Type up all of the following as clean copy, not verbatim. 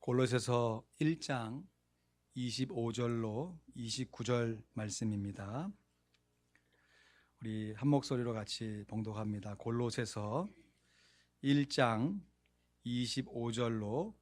골로새서 1장 25절로 29절 말씀입니다. 우리 한 목소리로 같이 봉독합니다. 골로새서 1장 25절로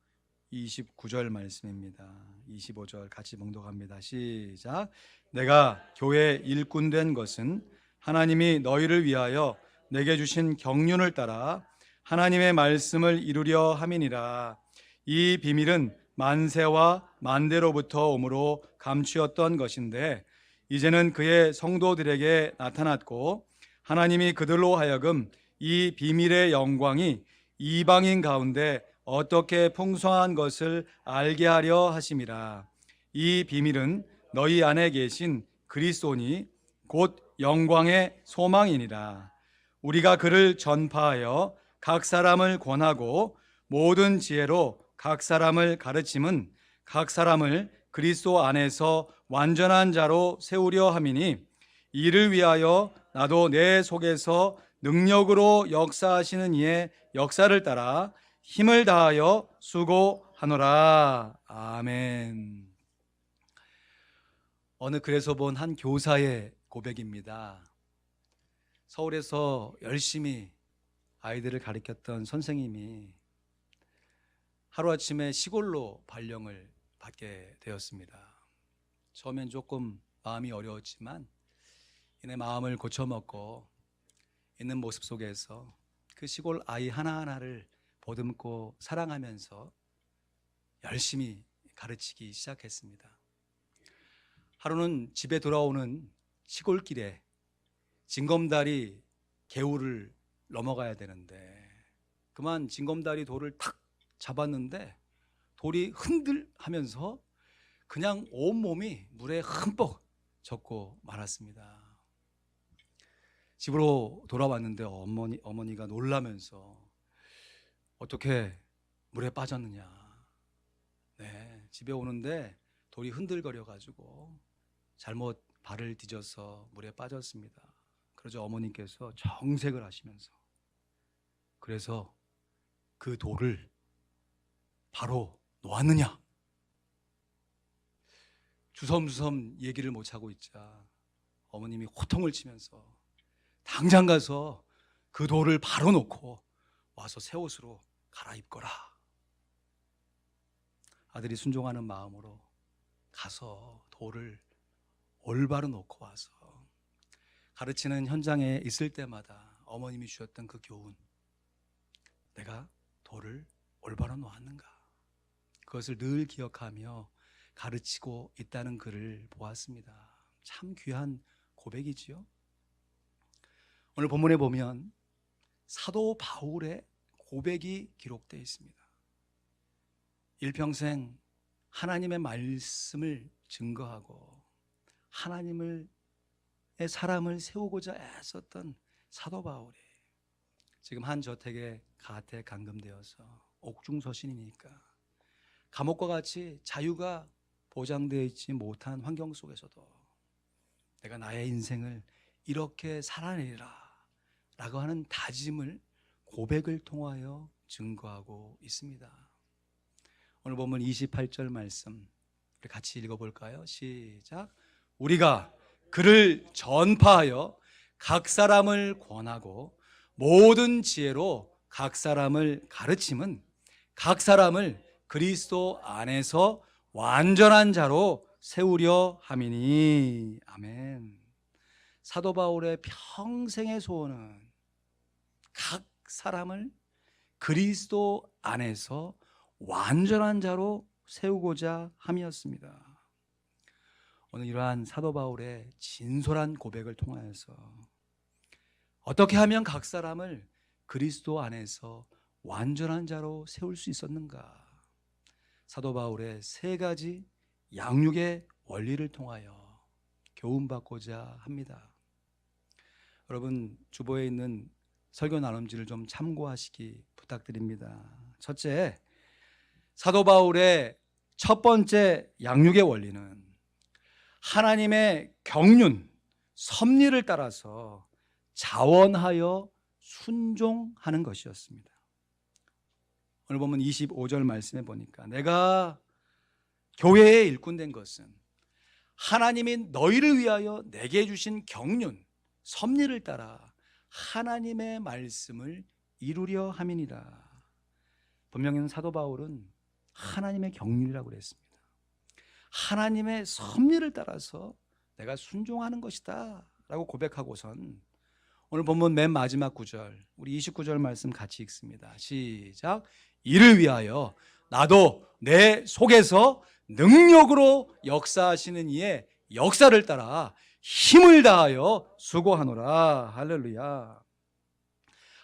29절 말씀입니다. 25절 같이 봉독합니다. 시작. 내가 교회 일꾼 된 것은 하나님이 너희를 위하여 내게 주신 경륜을 따라 하나님의 말씀을 이루려 함이니라. 이 비밀은 만세와 만대로부터 오므로 감추었던 것인데 이제는 그의 성도들에게 나타났고 하나님이 그들로 하여금 이 비밀의 영광이 이방인 가운데 어떻게 풍성한 것을 알게 하려 하심이라. 이 비밀은 너희 안에 계신 그리스도니 곧 영광의 소망이니라. 우리가 그를 전파하여 각 사람을 권하고 모든 지혜로 각 사람을 가르침은 각 사람을 그리스도 안에서 완전한 자로 세우려 함이니 이를 위하여 나도 내 속에서 능력으로 역사하시는 이의 역사를 따라 힘을 다하여 수고하노라. 아멘. 어느 글에서 본 한 교사의 고백입니다. 서울에서 열심히 아이들을 가르쳤던 선생님이 하루아침에 시골로 발령을 받게 되었습니다. 처음엔 조금 마음이 어려웠지만 이내 마음을 고쳐먹고 있는 모습 속에서 그 시골 아이 하나하나를 보듬고 사랑하면서 열심히 가르치기 시작했습니다. 하루는 집에 돌아오는 시골길에 징검다리 개울을 넘어가야 되는데 그만 징검다리 돌을 탁 잡았는데 돌이 흔들하면서 그냥 온몸이 물에 흠뻑 젖고 말았습니다. 집으로 돌아왔는데 어머니가 놀라면서 어떻게 물에 빠졌느냐. 네, 집에 오는데 돌이 흔들거려가지고 잘못 발을 뒤져서 물에 빠졌습니다. 그러자 어머니께서 정색을 하시면서 그래서 그 돌을 바로 놓았느냐. 주섬주섬 얘기를 못하고 있자 어머님이 호통을 치면서 당장 가서 그 돌을 바로 놓고 와서 새 옷으로 갈아입거라. 아들이 순종하는 마음으로 가서 돌을 올바로 놓고 와서 가르치는 현장에 있을 때마다 어머님이 주셨던 그 교훈, 내가 돌을 올바로 놓았는가, 그것을 늘 기억하며 가르치고 있다는 글을 보았습니다. 참 귀한 고백이지요. 오늘 본문에 보면 사도 바울의 고백이 기록되어 있습니다. 일평생 하나님의 말씀을 증거하고 하나님의 사람을 세우고자 애썼던 사도 바울이 지금 한 저택에 가택 감금되어서 옥중서신이니까 감옥과 같이 자유가 보장되어 있지 못한 환경 속에서도 내가 나의 인생을 이렇게 살아내리라 라고 하는 다짐을 고백을 통하여 증거하고 있습니다. 오늘 보면 28절 말씀 우리 같이 읽어볼까요? 시작. 우리가 그를 전파하여 각 사람을 권하고 모든 지혜로 각 사람을 가르침은 각 사람을 그리스도 안에서 완전한 자로 세우려 함이니. 아멘. 사도 바울의 평생의 소원은 각 사람을 그리스도 안에서 완전한 자로 세우고자 함이었습니다. 오늘 이러한 사도 바울의 진솔한 고백을 통하여서 어떻게 하면 각 사람을 그리스도 안에서 완전한 자로 세울 수 있었는가? 사도 바울의 세 가지 양육의 원리를 통하여 교훈받고자 합니다. 여러분 주보에 있는 설교 나눔지를 좀 참고하시기 부탁드립니다. 첫째, 사도 바울의 첫 번째 양육의 원리는 하나님의 경륜, 섭리를 따라서 자원하여 순종하는 것이었습니다. 오늘 보면 25절 말씀에 보니까 내가 교회의 일꾼 된 것은 하나님이 너희를 위하여 내게 주신 경륜, 섭리를 따라 하나님의 말씀을 이루려 함이니라. 분명히 사도 바울은 하나님의 경륜이라고 그랬습니다. 하나님의 섭리를 따라서 내가 순종하는 것이다 라고 고백하고선 오늘 본문 맨 마지막 구절, 우리 29절 말씀 같이 읽습니다. 시작. 이를 위하여 나도 내 속에서 능력으로 역사하시는 이의 역사를 따라 힘을 다하여 수고하노라. 할렐루야.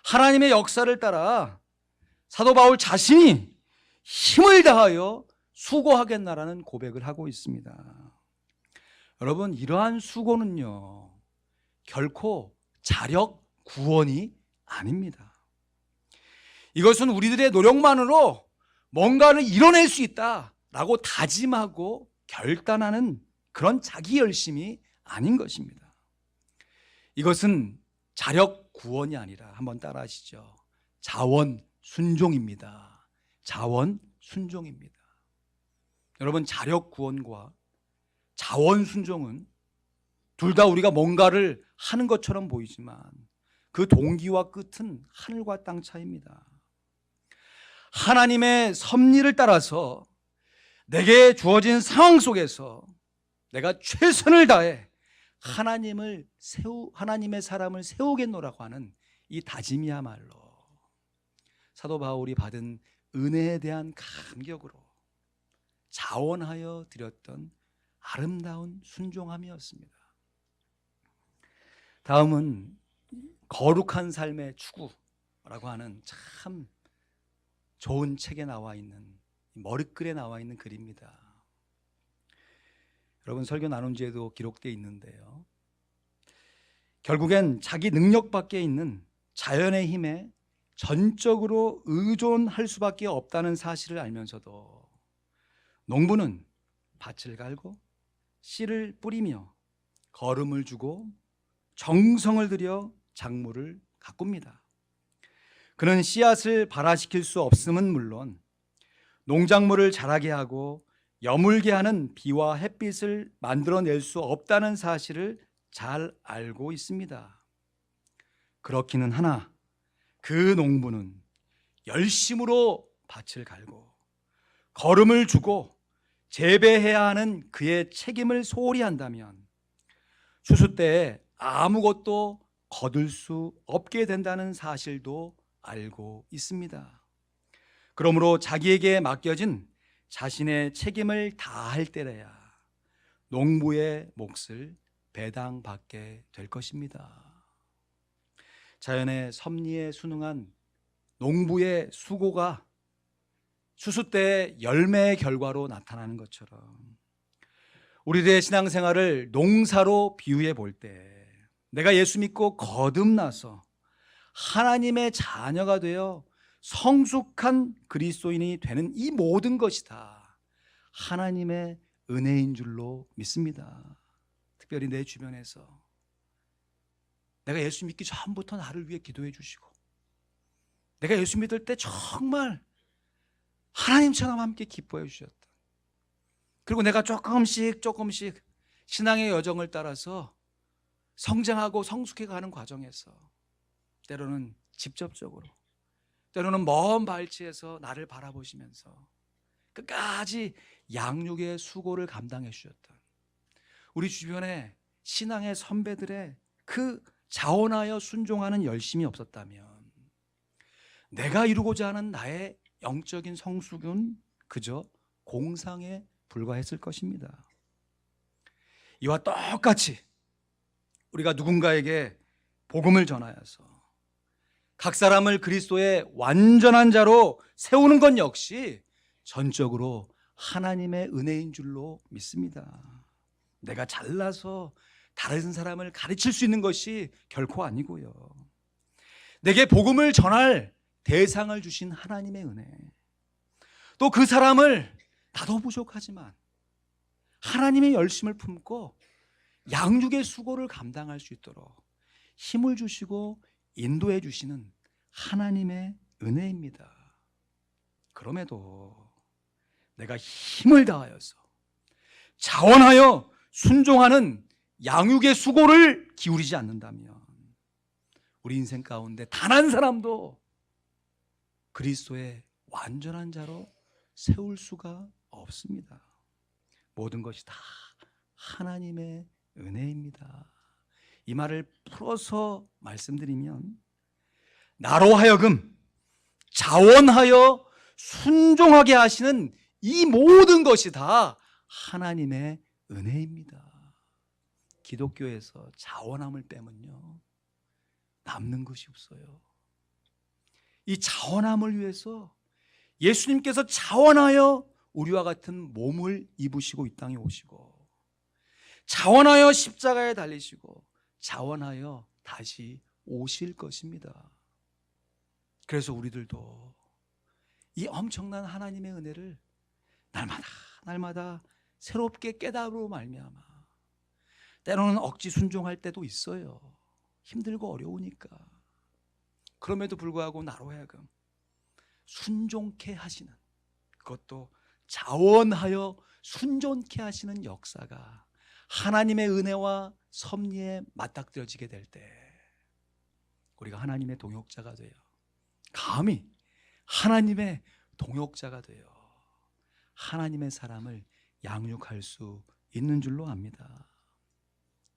하나님의 역사를 따라 사도 바울 자신이 힘을 다하여 수고하겠나라는 고백을 하고 있습니다. 여러분, 이러한 수고는요, 결코 자력 구원이 아닙니다. 이것은 우리들의 노력만으로 뭔가를 이뤄낼 수 있다라고 다짐하고 결단하는 그런 자기 열심이 아닌 것입니다. 이것은 자력 구원이 아니라, 한번 따라 하시죠. 자원 순종입니다. 자원 순종입니다. 여러분, 자력 구원과 자원 순종은 둘 다 우리가 뭔가를 하는 것처럼 보이지만 그 동기와 끝은 하늘과 땅 차이입니다. 하나님의 섭리를 따라서 내게 주어진 상황 속에서 내가 최선을 다해 하나님의 사람을 세우겠노라고 하는 이 다짐이야말로 사도 바울이 받은 은혜에 대한 감격으로 자원하여 드렸던 아름다운 순종함이었습니다. 다음은 거룩한 삶의 추구라고 하는 참 좋은 책에 나와 있는, 머릿글에 나와 있는 글입니다. 여러분, 설교 나눔지에도 기록되어 있는데요, 결국엔 자기 능력 밖에 있는 자연의 힘에 전적으로 의존할 수밖에 없다는 사실을 알면서도 농부는 밭을 갈고 씨를 뿌리며 거름을 주고 정성을 들여 작물을 가꿉니다. 그는 씨앗을 발화시킬 수 없음은 물론 농작물을 자라게 하고 여물게 하는 비와 햇빛을 만들어낼 수 없다는 사실을 잘 알고 있습니다. 그렇기는 하나 그 농부는 열심으로 밭을 갈고 거름을 주고 재배해야 하는 그의 책임을 소홀히 한다면 추수 때에 아무것도 거둘 수 없게 된다는 사실도 알고 있습니다. 그러므로 자기에게 맡겨진 자신의 책임을 다할 때라야 농부의 몫을 배당받게 될 것입니다. 자연의 섭리에 순응한 농부의 수고가 추수 때의 열매의 결과로 나타나는 것처럼 우리들의 신앙생활을 농사로 비유해 볼 때 내가 예수 믿고 거듭나서 하나님의 자녀가 되어 성숙한 그리스도인이 되는 이 모든 것이 다 하나님의 은혜인 줄로 믿습니다. 특별히 내 주변에서 내가 예수 믿기 전부터 나를 위해 기도해 주시고 내가 예수 믿을 때 정말 하나님처럼 함께 기뻐해 주셨다. 그리고 내가 조금씩 신앙의 여정을 따라서 성장하고 성숙해가는 과정에서 때로는 직접적으로, 때로는 먼 발치에서 나를 바라보시면서 끝까지 양육의 수고를 감당해 주셨던 우리 주변에 신앙의 선배들의 그 자원하여 순종하는 열심이 없었다면 내가 이루고자 하는 나의 영적인 성숙은 그저 공상에 불과했을 것입니다. 이와 똑같이 우리가 누군가에게 복음을 전하여서 각 사람을 그리스도의 완전한 자로 세우는 것 역시 전적으로 하나님의 은혜인 줄로 믿습니다. 내가 잘나서 다른 사람을 가르칠 수 있는 것이 결코 아니고요, 내게 복음을 전할 대상을 주신 하나님의 은혜, 또 그 사람을 나도 부족하지만 하나님의 열심을 품고 양육의 수고를 감당할 수 있도록 힘을 주시고 인도해 주시는 하나님의 은혜입니다. 그럼에도 내가 힘을 다하여서 자원하여 순종하는 양육의 수고를 기울이지 않는다면 우리 인생 가운데 단 한 사람도 그리스도의 완전한 자로 세울 수가 없습니다. 모든 것이 다 하나님의 은혜입니다. 이 말을 풀어서 말씀드리면 나로 하여금 자원하여 순종하게 하시는 이 모든 것이 다 하나님의 은혜입니다. 기독교에서 자원함을 빼면요 남는 것이 없어요. 이 자원함을 위해서 예수님께서 자원하여 우리와 같은 몸을 입으시고 이 땅에 오시고 자원하여 십자가에 달리시고 자원하여 다시 오실 것입니다. 그래서 우리들도 이 엄청난 하나님의 은혜를 날마다 새롭게 깨달음으로 말미암아 때로는 억지 순종할 때도 있어요. 힘들고 어려우니까. 그럼에도 불구하고 나로 하여금 순종케 하시는, 그것도 자원하여 순종케 하시는 역사가 하나님의 은혜와 섭리에 맞닥뜨려지게 될 때 우리가 하나님의 동역자가 되어 감히 하나님의 동역자가 되어 하나님의 사람을 양육할 수 있는 줄로 압니다.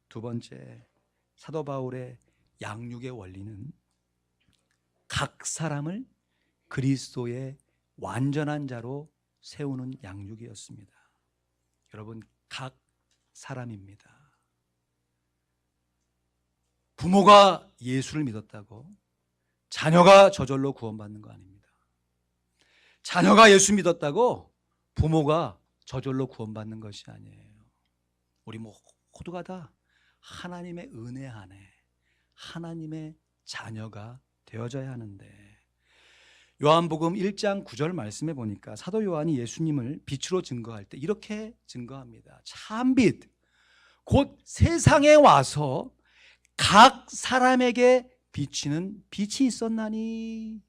두 번째, 사도 바울의 양육의 원리는 각 사람을 그리스도의 완전한 자로 세우는 양육이었습니다. 여러분, 각 사람입니다. 부모가 예수를 믿었다고 자녀가 저절로 구원받는 거 아닙니다. 자녀가 예수 믿었다고 부모가 저절로 구원받는 것이 아니에요. 우리 모두가 다 하나님의 은혜 안에 하나님의 자녀가 되어져야 하는데, 요한복음 1장 9절 말씀에 보니까 사도 요한이 예수님을 빛으로 증거할 때 이렇게 증거합니다. 참빛 곧 세상에 와서 각 사람에게 비치는 빛이 있었나니.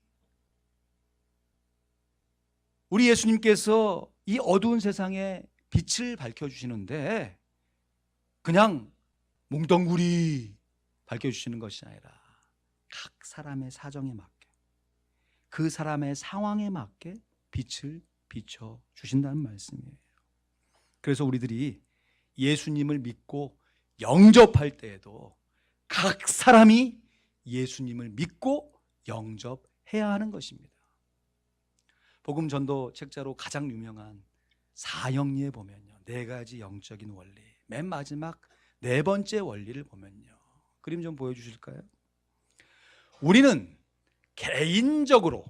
우리 예수님께서 이 어두운 세상에 빛을 밝혀주시는데 그냥 뭉덩구리 밝혀주시는 것이 아니라 각 사람의 사정에 맞게, 그 사람의 상황에 맞게 빛을 비춰주신다는 말씀이에요. 그래서 우리들이 예수님을 믿고 영접할 때에도 각 사람이 예수님을 믿고 영접해야 하는 것입니다. 복음 전도 책자로 가장 유명한 사형리에 보면요, 4가지 영적인 원리, 맨 마지막 4번째 원리를 보면요, 그림 좀 보여주실까요? 우리는 개인적으로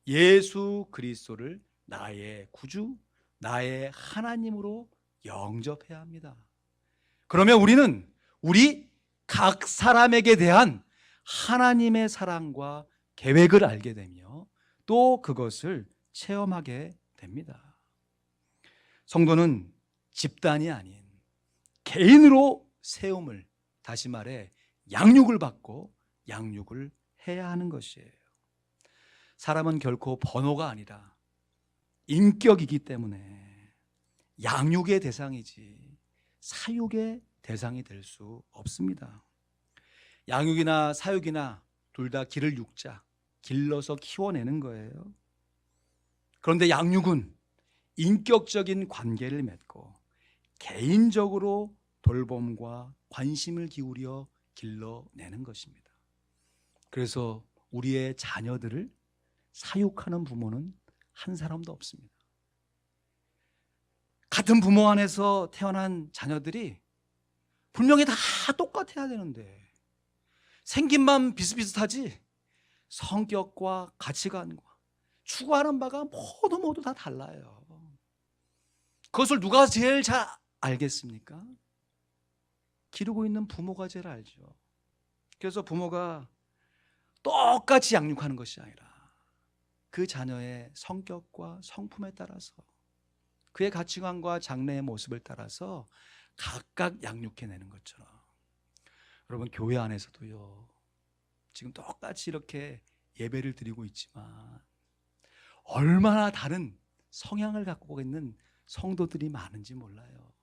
예수 그리스도를 나의 구주, 나의 하나님으로 영접해야 합니다. 그러면 우리는 우리 각 사람에게 대한 하나님의 사랑과 계획을 알게 되며 또 그것을 체험하게 됩니다. 성도는 집단이 아닌 개인으로 세움을, 다시 말해 양육을 받고 양육을 해야 하는 것이에요. 사람은 결코 번호가 아니라 인격이기 때문에 양육의 대상이지 사육의 대상이 될 수 없습니다. 양육이나 사육이나 둘 다 기를 육자, 길러서 키워내는 거예요. 그런데 양육은 인격적인 관계를 맺고 개인적으로 돌봄과 관심을 기울여 길러내는 것입니다. 그래서 우리의 자녀들을 사육하는 부모는 한 사람도 없습니다. 같은 부모 안에서 태어난 자녀들이 분명히 다 똑같아야 되는데 생김만 비슷비슷하지 성격과 가치관과 추구하는 바가 모두 다 달라요. 그것을 누가 제일 잘 알겠습니까? 기르고 있는 부모가 제일 알죠. 그래서 부모가 똑같이 양육하는 것이 아니라 그 자녀의 성격과 성품에 따라서, 그의 가치관과 장래의 모습을 따라서 각각 양육해내는 것처럼, 여러분 교회 안에서도요, 지금 똑같이 이렇게 예배를 드리고 있지만 얼마나 다른 성향을 갖고 있는 성도들이 많은지 몰라요.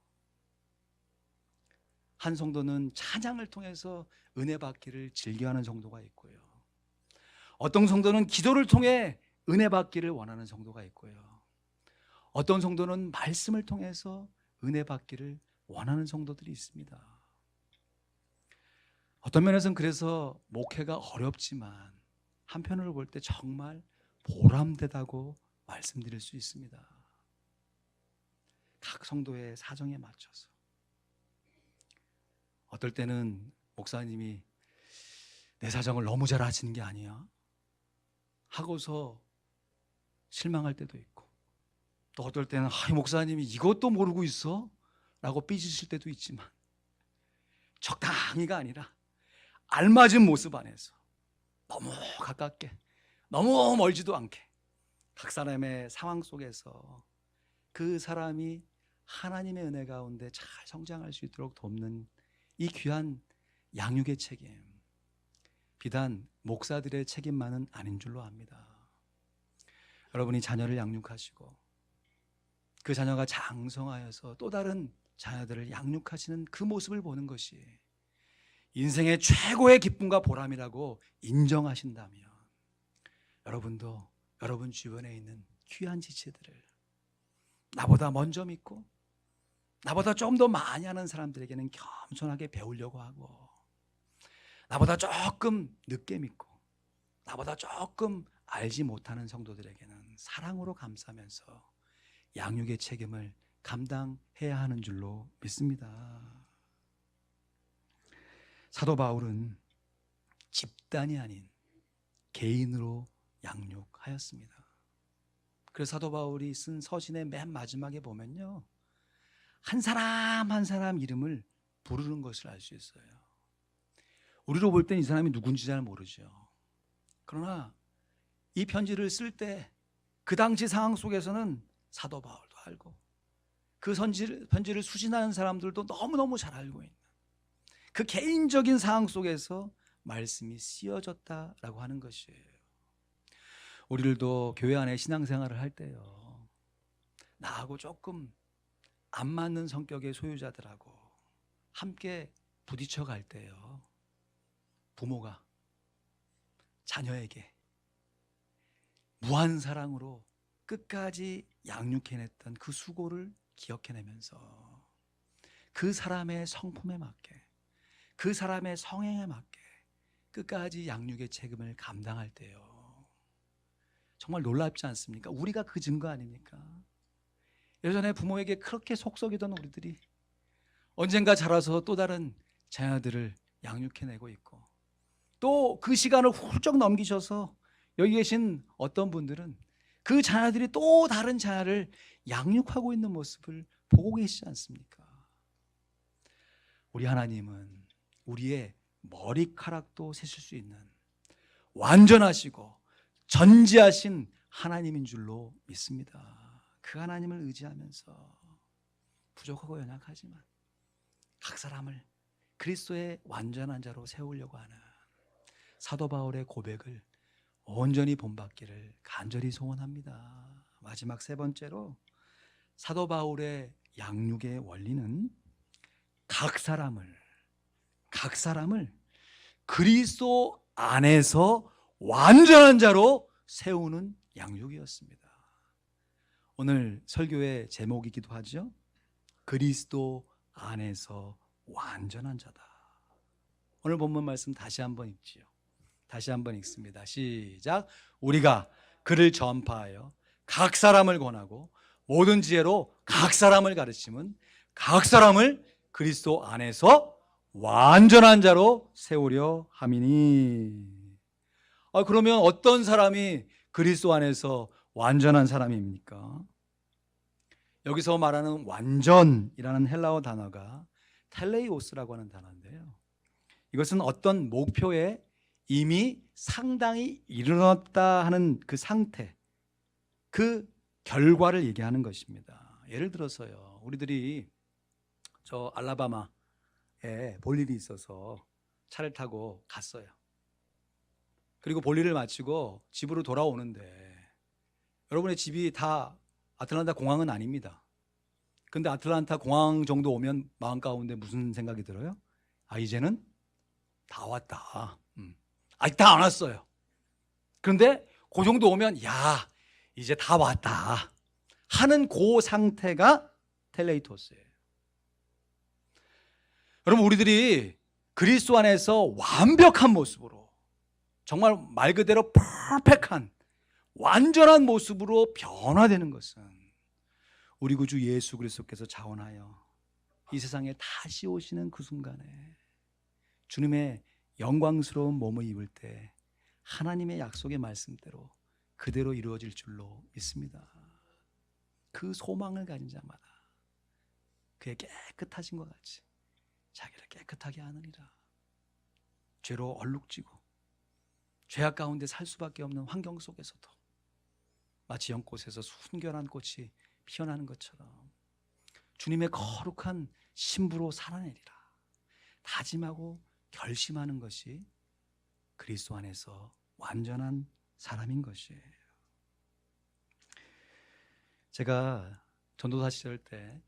한 성도는 찬양을 통해서 은혜 받기를 즐겨하는 성도가 있고요. 어떤 성도는 기도를 통해 은혜 받기를 원하는 성도가 있고요. 어떤 성도는 말씀을 통해서 은혜 받기를 원하는 성도들이 있습니다. 어떤 면에서는 그래서 목회가 어렵지만 한편으로 볼 때 정말 보람되다고 말씀드릴 수 있습니다. 각 성도의 사정에 맞춰서. 어떨 때는 목사님이 내 사정을 너무 잘 아시는 게 아니야 하고서 실망할 때도 있고, 또 어떨 때는 이 목사님이 이것도 모르고 있어? 라고 삐지실 때도 있지만, 적당히가 아니라 알맞은 모습 안에서 너무 가깝게, 너무 멀지도 않게 각 사람의 상황 속에서 그 사람이 하나님의 은혜 가운데 잘 성장할 수 있도록 돕는 이 귀한 양육의 책임, 비단 목사들의 책임만은 아닌 줄로 압니다. 여러분이 자녀를 양육하시고 그 자녀가 장성하여서 또 다른 자녀들을 양육하시는 그 모습을 보는 것이 인생의 최고의 기쁨과 보람이라고 인정하신다면, 여러분도 여러분 주변에 있는 귀한 지체들을 나보다 먼저 믿고 나보다 좀 더 많이 하는 사람들에게는 겸손하게 배우려고 하고, 나보다 조금 늦게 믿고 나보다 조금 알지 못하는 성도들에게는 사랑으로 감싸면서 양육의 책임을 감당해야 하는 줄로 믿습니다. 사도 바울은 집단이 아닌 개인으로 양육하였습니다. 그래서 사도 바울이 쓴 서신의 맨 마지막에 보면요, 한 사람 한 사람 이름을 부르는 것을 알 수 있어요. 우리로 볼 땐 이 사람이 누군지 잘 모르죠. 그러나 이 편지를 쓸 때 그 당시 상황 속에서는 사도 바울도 알고 그 편지를 수신하는 사람들도 너무너무 잘 알고 있는 그 개인적인 상황 속에서 말씀이 쓰여졌다라고 하는 것이에요. 우리들도 교회 안에 신앙생활을 할 때요, 나하고 조금 안 맞는 성격의 소유자들하고 함께 부딪혀 갈 때요, 부모가 자녀에게 무한 사랑으로 끝까지 양육해냈던 그 수고를 기억해내면서 그 사람의 성품에 맞게, 그 사람의 성향에 맞게 끝까지 양육의 책임을 감당할 때요, 정말 놀랍지 않습니까? 우리가 그 증거 아닙니까? 예전에 부모에게 그렇게 속썩이던 우리들이 언젠가 자라서 또 다른 자녀들을 양육해내고 있고, 또 그 시간을 훌쩍 넘기셔서 여기 계신 어떤 분들은 그 자녀들이 또 다른 자녀를 양육하고 있는 모습을 보고 계시지 않습니까? 우리 하나님은 우리의 머리카락도 세실 수 있는 완전하시고 전지하신 하나님인 줄로 믿습니다. 그 하나님을 의지하면서 부족하고 연약하지만 각 사람을 그리스도의 완전한 자로 세우려고 하는 사도 바울의 고백을 온전히 본받기를 간절히 소원합니다. 마지막 세 번째로, 사도 바울의 양육의 원리는 각 사람을 그리스도 안에서 완전한 자로 세우는 양육이었습니다. 오늘 설교의 제목이기도 하죠. 그리스도 안에서 완전한 자다. 오늘 본문 말씀 다시 한번 읽지요. 다시 한번 읽습니다. 시작. 우리가 그를 전파하여 각 사람을 권하고 모든 지혜로 각 사람을 가르치면 각 사람을 그리스도 안에서 완전한 자로 세우려 함이니. 그러면 어떤 사람이 그리스도 안에서 완전한 사람입니까? 여기서 말하는 완전이라는 헬라어 단어가 텔레이오스라고 하는 단어인데요, 이것은 어떤 목표에 이미 상당히 이르렀다 하는 그 상태, 그 결과를 얘기하는 것입니다. 예를 들어서요, 우리들이 저 알라바마에 볼 일이 있어서 차를 타고 갔어요. 그리고 볼 일을 마치고 집으로 돌아오는데 여러분의 집이 다 아틀란타 공항은 아닙니다. 근데 아틀란타 공항 정도 오면 마음 가운데 무슨 생각이 들어요? 아, 이제는 다 왔다. 아직 다 안 왔어요. 그런데 그 정도 오면 야, 이제 다 왔다 하는 그 상태가 텔레이토스예요. 여러분, 우리들이 그리스도 안에서 완벽한 모습으로, 정말 말 그대로 퍼펙트한 완전한 모습으로 변화되는 것은 우리 구주 예수 그리스도께서 자원하여 이 세상에 다시 오시는 그 순간에 주님의 영광스러운 몸을 입을 때 하나님의 약속의 말씀대로 그대로 이루어질 줄로 믿습니다. 그 소망을 가진 자마다 그의 깨끗하신 것 같이 자기를 깨끗하게 하느니라. 죄로 얼룩지고 죄악 가운데 살 수밖에 없는 환경 속에서도 마치 연꽃에서 순결한 꽃이 피어나는 것처럼 주님의 거룩한 신부로 살아내리라 다짐하고 결심하는 것이 그리스도 안에서 완전한 사람인 것이에요. 제가 전도사 시절 때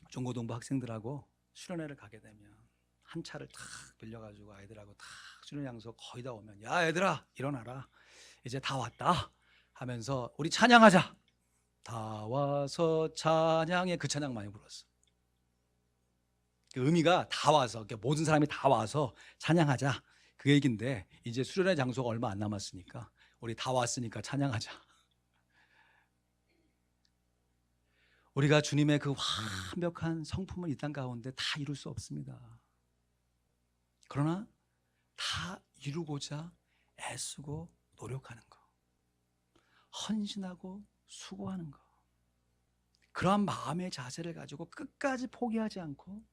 중고등부 학생들하고 수련회를 가게 되면 한 차를 탁 빌려가지고 아이들하고 탁 수련 장소 거의 다 오면 야 얘들아 일어나라 이제 다 왔다 하면서 우리 찬양하자. 다 와서 찬양해. 그 찬양 많이 불렀어. 그 의미가 다 와서 모든 사람이 다 와서 찬양하자 그 얘기인데 이제 수련회 장소가 얼마 안 남았으니까 우리 다 왔으니까 찬양하자. 우리가 주님의 그 완벽한 성품을 이 땅 가운데 다 이룰 수 없습니다. 그러나 다 이루고자 애쓰고 노력하는 거, 헌신하고 수고하는 거, 그러한 마음의 자세를 가지고 끝까지 포기하지 않고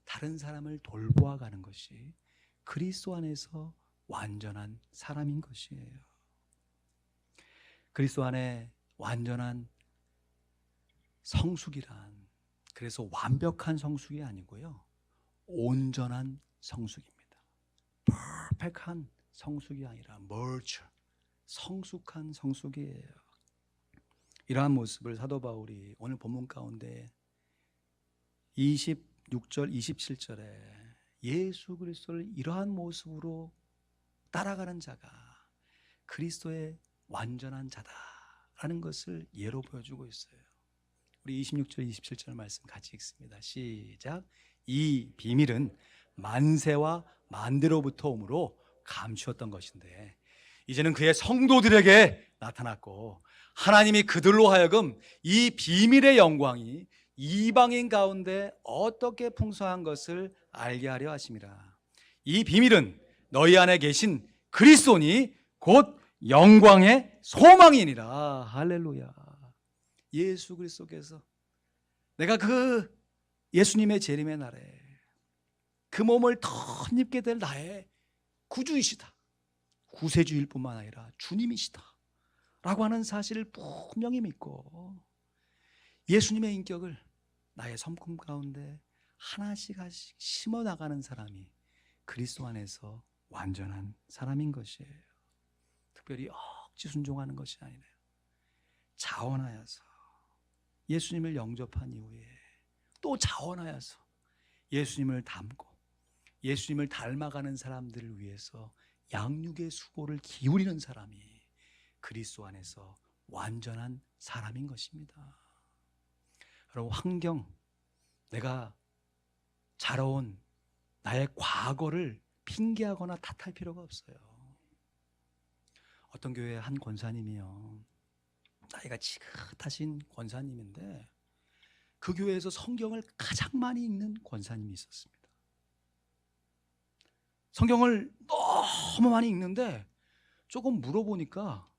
다른 사람을 돌보아가는 것이 그리스도 안에서 완전한 사람인 것이에요. 그리스도 안에 완전한 성숙이란 그래서 완벽한 성숙이 아니고요, 온전한 성숙입니다. 퍼펙트한 성숙이 아니라 mature, 성숙한 성숙이에요. 이러한 모습을 사도 바울이 오늘 본문 가운데 26절 27절에 예수 그리스도를 이러한 모습으로 따라가는 자가 그리스도의 완전한 자다라는 것을 예로 보여주고 있어요. 우리 26절 27절 말씀 같이 읽습니다. 시작. 이 비밀은 만세와 만대로부터 오므로 감추었던 것인데 이제는 그의 성도들에게 나타났고 하나님이 그들로 하여금 이 비밀의 영광이 이방인 가운데 어떻게 풍성한 것을 알게 하려 하심이라. 이 비밀은 너희 안에 계신 그리스도니 곧 영광의 소망이니라. 할렐루야. 예수 그리스도께서 내가 그 예수님의 재림의 날에 그 몸을 덧입게 될 나의 구주이시다, 구세주일 뿐만 아니라 주님이시다 라고 하는 사실을 분명히 믿고 예수님의 인격을 나의 성품 가운데 하나씩 하나씩 심어나가는 사람이 그리스도 안에서 완전한 사람인 것이에요. 특별히 억지 순종하는 것이 아니라 자원하여서 예수님을 영접한 이후에 또 자원하여서 예수님을 닮고 예수님을 닮아가는 사람들을 위해서 양육의 수고를 기울이는 사람이 그리스도 안에서 완전한 사람인 것입니다. 여러분, 환경, 내가 자라온 나의 과거를 핑계하거나 탓할 필요가 없어요. 어떤 교회 한 권사님이요, 나이가 지긋하신 권사님인데 그 교회에서 성경을 가장 많이 읽는 권사님이 있었습니다. 성경을 너무 많이 읽는데 조금 물어보니까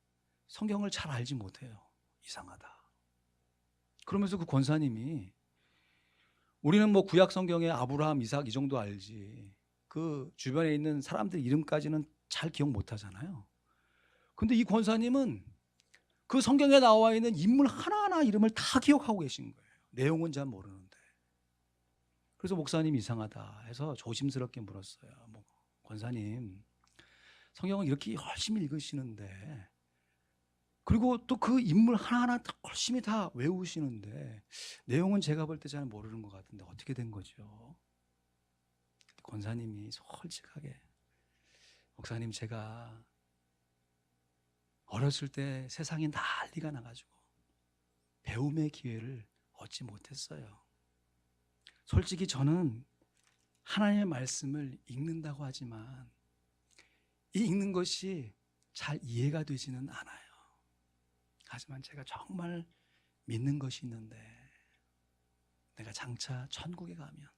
성경을 잘 알지 못해요. 이상하다. 그러면서 그 권사님이 우리는 뭐 구약 성경에 아브라함, 이삭 이 정도 알지 그 주변에 있는 사람들 이름까지는 잘 기억 못 하잖아요. 근데 이 권사님은 그 성경에 나와 있는 인물 하나하나 이름을 다 기억하고 계신 거예요. 내용은 잘 모르는데. 그래서 목사님 이상하다 해서 조심스럽게 물었어요. 뭐, 권사님, 성경을 이렇게 열심히 읽으시는데 그리고 또 그 인물 하나하나 열심히 다 외우시는데 내용은 제가 볼 때 잘 모르는 것 같은데 어떻게 된 거죠? 권사님이 솔직하게, 목사님, 제가 어렸을 때 세상이 난리가 나가지고 배움의 기회를 얻지 못했어요. 솔직히 저는 하나님의 말씀을 읽는다고 하지만 이 읽는 것이 잘 이해가 되지는 않아요. 하지만 제가 정말 믿는 것이 있는데, 내가 장차 천국에 가면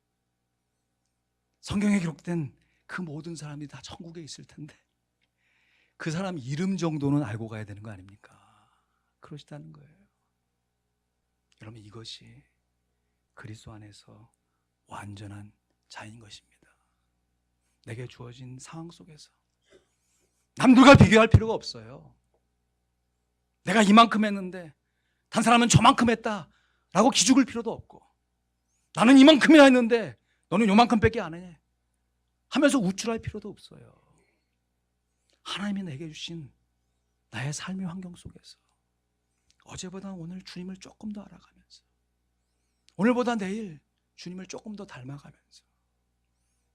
성경에 기록된 그 모든 사람들이 다 천국에 있을 텐데 그 사람 이름 정도는 알고 가야 되는 거 아닙니까? 그러시다는 거예요. 여러분, 이것이 그리스도 안에서 완전한 자인 것입니다. 내게 주어진 상황 속에서 남들과 비교할 필요가 없어요. 내가 이만큼 했는데 단 사람은 저만큼 했다라고 기죽을 필요도 없고, 나는 이만큼이나 했는데 너는 요만큼밖에 안 해 하면서 우쭐할 필요도 없어요. 하나님이 내게 주신 나의 삶의 환경 속에서 어제보다 오늘 주님을 조금 더 알아가면서, 오늘보다 내일 주님을 조금 더 닮아가면서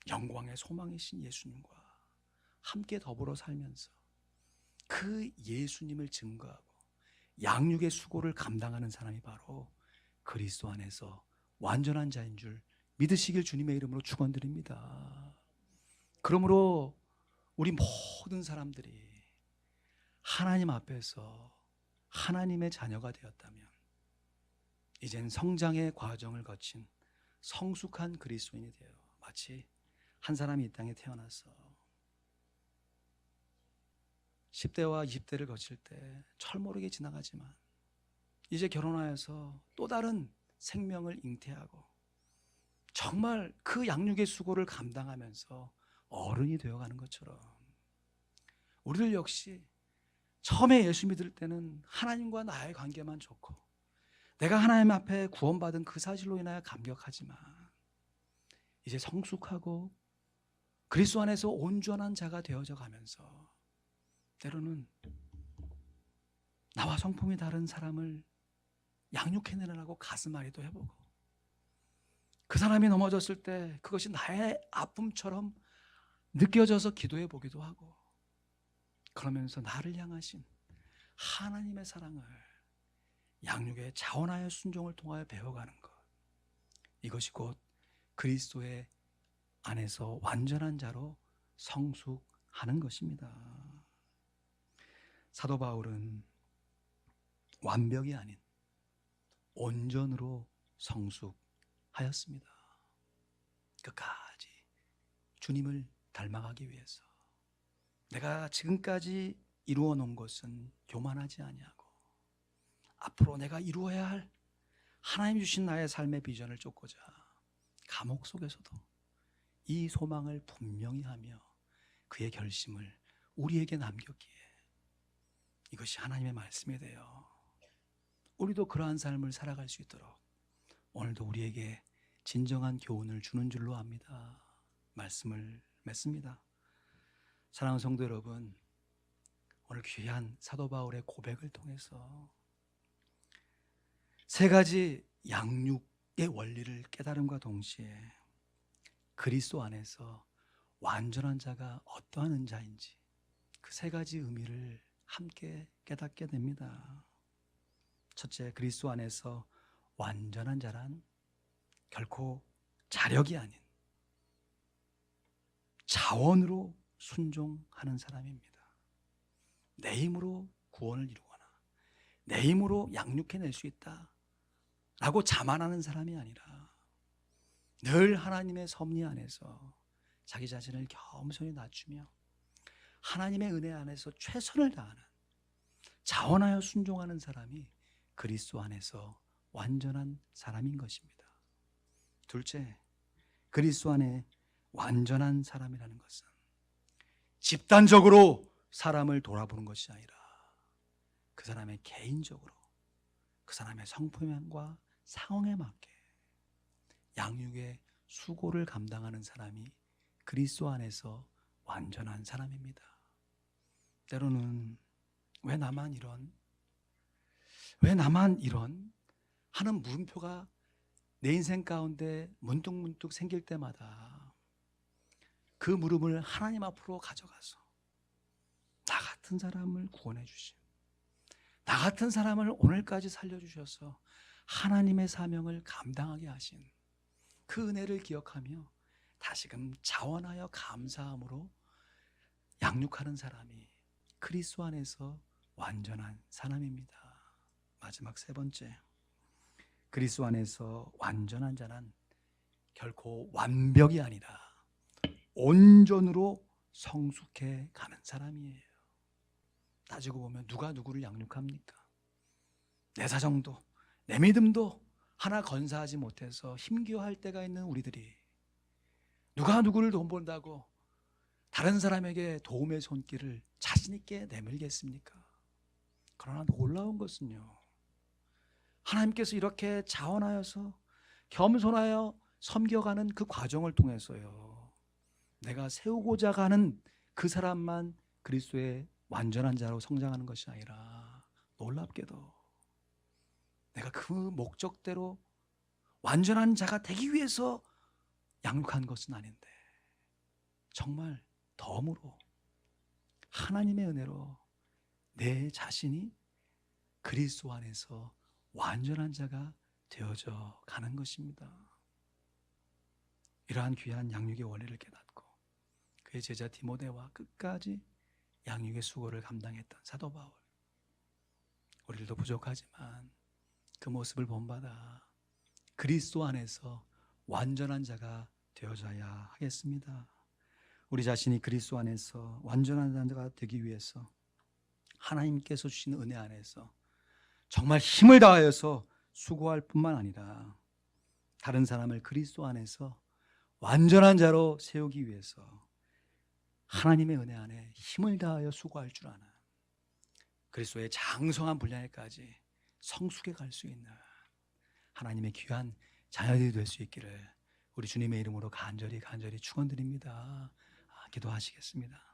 영광의 소망이신 예수님과 함께 더불어 살면서 그 예수님을 증거하고 양육의 수고를 감당하는 사람이 바로 그리스도 안에서 완전한 자인 줄 믿으시길 주님의 이름으로 축원드립니다. 그러므로 우리 모든 사람들이 하나님 앞에서 하나님의 자녀가 되었다면 이젠 성장의 과정을 거친 성숙한 그리스도인이 되어, 마치 한 사람이 이 땅에 태어나서 10대와 20대를 거칠 때 철모르게 지나가지만 이제 결혼하여서 또 다른 생명을 잉태하고 정말 그 양육의 수고를 감당하면서 어른이 되어가는 것처럼, 우리들 역시 처음에 예수 믿을 때는 하나님과 나의 관계만 좋고 내가 하나님 앞에 구원받은 그 사실로 인하여 감격하지만 이제 성숙하고 그리스도 안에서 온전한 자가 되어져 가면서 때로는 나와 성품이 다른 사람을 양육해내려고 가슴앓이도 해보고, 그 사람이 넘어졌을 때 그것이 나의 아픔처럼 느껴져서 기도해 보기도 하고, 그러면서 나를 향하신 하나님의 사랑을 양육의 자원하여 순종을 통하여 배워가는 것, 이것이 곧 그리스도의 안에서 완전한 자로 성숙하는 것입니다. 사도 바울은 완벽이 아닌 온전으로 성숙하였습니다. 끝까지 주님을 닮아가기 위해서 내가 지금까지 이루어 놓은 것은 교만하지 아니하고 앞으로 내가 이루어야 할 하나님 주신 나의 삶의 비전을 쫓고자 감옥 속에서도 이 소망을 분명히 하며 그의 결심을 우리에게 남겼기에 이것이 하나님의 말씀이 되어 우리도 그러한 삶을 살아갈 수 있도록 오늘도 우리에게 진정한 교훈을 주는 줄로 압니다. 말씀을 맺습니다. 사랑하는 성도 여러분, 오늘 귀한 사도 바울의 고백을 통해서 세 가지 양육의 원리를 깨달음과 동시에 그리스도 안에서 완전한 자가 어떠한 자인지 그 세 가지 의미를 함께 깨닫게 됩니다. 첫째, 그리스도 안에서 완전한 자란 결코 자력이 아닌 자원으로 순종하는 사람입니다. 내 힘으로 구원을 이루거나 내 힘으로 양육해낼 수 있다 라고 자만하는 사람이 아니라 늘 하나님의 섭리 안에서 자기 자신을 겸손히 낮추며 하나님의 은혜 안에서 최선을 다하는, 자원하여 순종하는 사람이 그리스도 안에서 완전한 사람인 것입니다. 둘째, 그리스도 안에 완전한 사람이라는 것은 집단적으로 사람을 돌아보는 것이 아니라 그 사람의 개인적으로 그 사람의 성품과 상황에 맞게 양육의 수고를 감당하는 사람이 그리스도 안에서 완전한 사람입니다. 때로는 왜 나만 이런 왜 나만 이런 하는 물음표가 내 인생 가운데 문득문득 생길 때마다 그 물음을 하나님 앞으로 가져가서 나 같은 사람을 구원해 주심, 나 같은 사람을 오늘까지 살려주셔서 하나님의 사명을 감당하게 하신 그 은혜를 기억하며 다시금 자원하여 감사함으로 양육하는 사람이 그리스도 안에서 완전한 사람입니다. 마지막 세 번째, 그리스도 안에서 완전한 자는 결코 완벽이 아니라 온전으로 성숙해 가는 사람이에요. 따지고 보면 누가 누구를 양육합니까? 내 사정도 내 믿음도 하나 건사하지 못해서 힘겨워할 때가 있는 우리들이 누가 누구를 돈 번다고 다른 사람에게 도움의 손길을 자신 있게 내밀겠습니까? 그러나 놀라운 것은요, 하나님께서 이렇게 자원하여서 겸손하여 섬겨가는 그 과정을 통해서요, 내가 세우고자 하는 그 사람만 그리스도의 완전한 자로 성장하는 것이 아니라 놀랍게도 내가 그 목적대로 완전한 자가 되기 위해서 양육한 것은 아닌데 정말 덤으로 하나님의 은혜로 내 자신이 그리스도 안에서 완전한 자가 되어져 가는 것입니다. 이러한 귀한 양육의 원리를 깨닫고 그의 제자 디모데와 끝까지 양육의 수고를 감당했던 사도 바울, 우리들도 부족하지만 그 모습을 본받아 그리스도 안에서 완전한 자가 되어져야 하겠습니다. 우리 자신이 그리스도 안에서 완전한 자가 되기 위해서 하나님께서 주신 은혜 안에서 정말 힘을 다하여서 수고할 뿐만 아니라 다른 사람을 그리스도 안에서 완전한 자로 세우기 위해서 하나님의 은혜 안에 힘을 다하여 수고할 줄 아는 그리스도의 장성한 분량에까지 성숙해 갈 수 있는 하나님의 귀한 자녀들이 될 수 있기를 우리 주님의 이름으로 간절히 축원드립니다. 기도하시겠습니다.